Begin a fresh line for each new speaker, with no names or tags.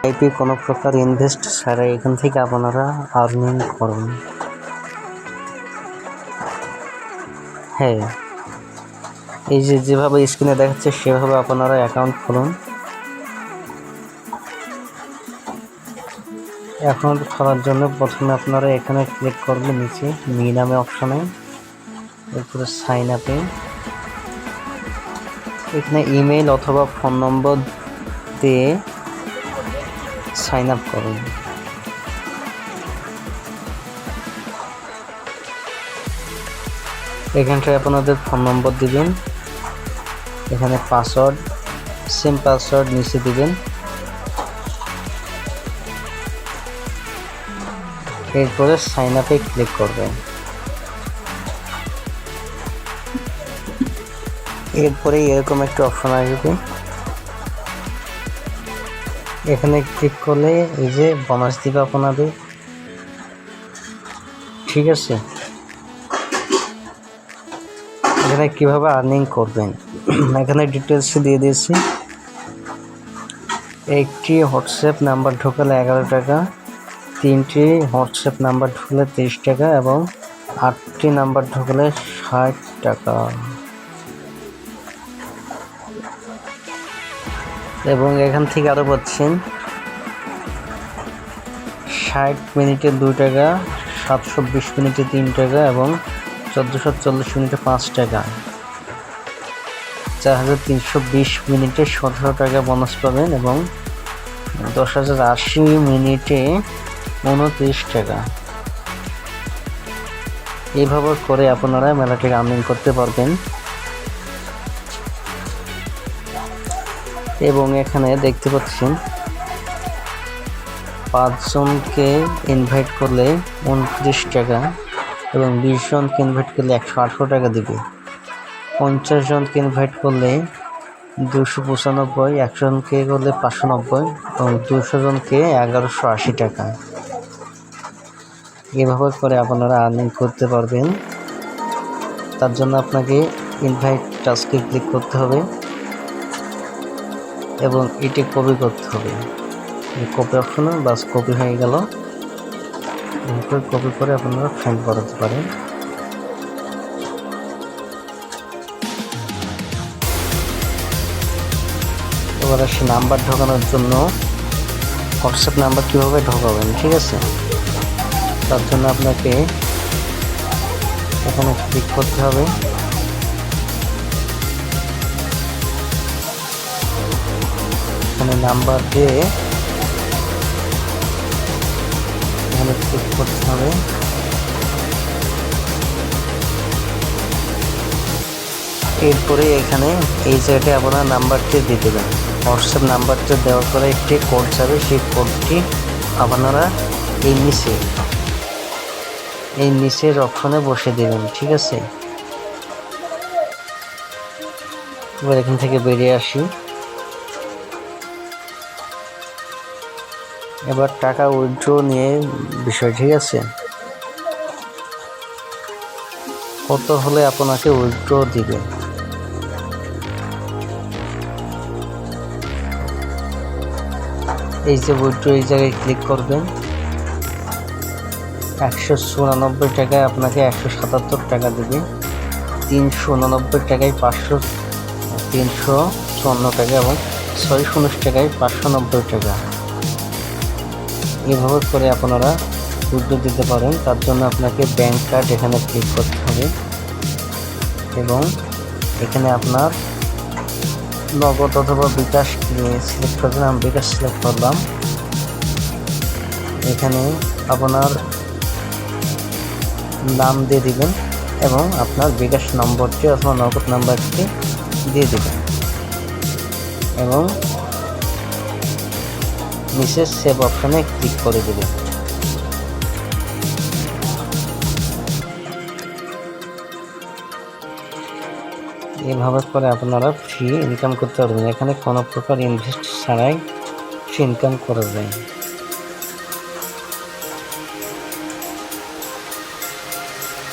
IP কোনো প্রকার invest ছাড়াই এখান থেকে আপনারা আর্নিং করুন। হ্যাঁ, এই যেভাবে স্ক্রিনে দেখাচ্ছে সেভাবে আপনারা অ্যাকাউন্ট খুলুন। অ্যাকাউন্ট খোলার জন্য প্রথমে আপনারা এখানে ক্লিক করবেন, নিচে মি নামে অপশনে, এরপরে সাইন আপে এখানে ইমেল অথবা ফোন নম্বর দিয়ে সাইন আপ করুন। এখানটায় আপনাদের ফোন নম্বর দিবেন, এখানে পাসওয়ার্ড, সেম পাসওয়ার্ড নিচে দিবেন। এরপরে সাইন আপে ক্লিক করবেন। এরপরে এরকম একটা অপশন আসবে, এখানে ক্লিক করলে এই যে বোনাস দিবে আপনাদের, ঠিক আছে। এখানে কিভাবে আর্নিং করবেন এখানে ডিটেলস দিয়ে দিয়েছি। একটি হোয়াটসঅ্যাপ নাম্বার ঢোকালে 11 টাকা, 3টি হোয়াটসঅ্যাপ নাম্বার ঢুকলে 30 টাকা এবং 8টি নাম্বার ঢুকলে 60 টাকা। এবং এখান থেকে আরও পাচ্ছেন 60 মিনিটে 2 টাকা, 720 মিনিটে 3 টাকা এবং 1440 মিনিটে 5 টাকা। 4320 মিনিটে 17 টাকা বোনাস পাবেন এবং 10,080 মিনিটে 29 টাকা। এইভাবে করে আপনারা মেলা টাকা আর্নিং করতে পারবেন। এবং এখানে দেখতে পাচ্ছেন 5 জনকে ইনভাইট করলে 29 টাকা এবং 20 জনকে ইনভাইট করলে 118 টাকা দিবে। 50 জনকে ইনভাইট করলে 295, 100 জনকে করলে 590 এবং 200 জনকে 1180 টাকা। এভাবে করে আপনারা আর্নিং করতে পারবেন। তার জন্য আপনাকে ইনভাইট টাস্কে ক্লিক করতে হবে এবং এটি কপি করতে হবে। কপি অপশনে বাস কপি হয়ে গেল। কপি করে আপনারা ফ্রেন্ড করাতে পারেন। এবার আসি নাম্বার ঢোকানোর জন্য হোয়াটসঅ্যাপ নাম্বার কীভাবে ঢোকাবেন, ঠিক আছে। তার জন্য আপনাকে এখানে ক্লিক করতে হবে। এখানে নাম্বার দিয়ে এখানে ক্লিক করতে হবে। এরপরে এখানে এই জায়গায় আপনার নাম্বারটি দিয়ে দেবেন। হোয়াটসঅ্যাপ নাম্বারটি দেওয়ার পরে একটি কোড যাবে, সেই কোডটি আপনারা এই নিচের অপশনে বসে দেবেন, ঠিক আছে। এবার এখান থেকে বেরিয়ে আসি। এবার টাকা উইথড্র নিয়ে বিষয়, ঠিক আছে। কত হলে আপনাকে উইথড্র দিবে, এই যে উইথড্র, এই জায়গায় ক্লিক করবেন। 194 টাকায় আপনাকে 177 টাকা দেবে। 389 টাকায় 354 টাকা এবং 619 টাকায় 590 টাকা। এভাবে করে আপনারা উইথড্র দিতে পারেন। তার জন্য আপনাকে ব্যাংক কার্ড এখানে ক্লিক করতে হবে এবং এখানে আপনার নগদ অথবা বিকাশ সিলেক্ট করবেন। আমি বিকাশ সিলেক্ট করলাম। এখানে আপনার নাম দিয়ে দিবেন এবং আপনার বিকাশ নম্বরটি অথবা নগদ নাম্বারটি দিয়ে দিবেন এবং নিচে সেভ অপশনে ক্লিক করে দেবেন। এইভাবে করে আপনারা ফ্রি ইনকাম করতে পারবেন। এখানে কোনো প্রকার ইনভেস্ট ছাড়াই ফ্রি ইনকাম করা যায়।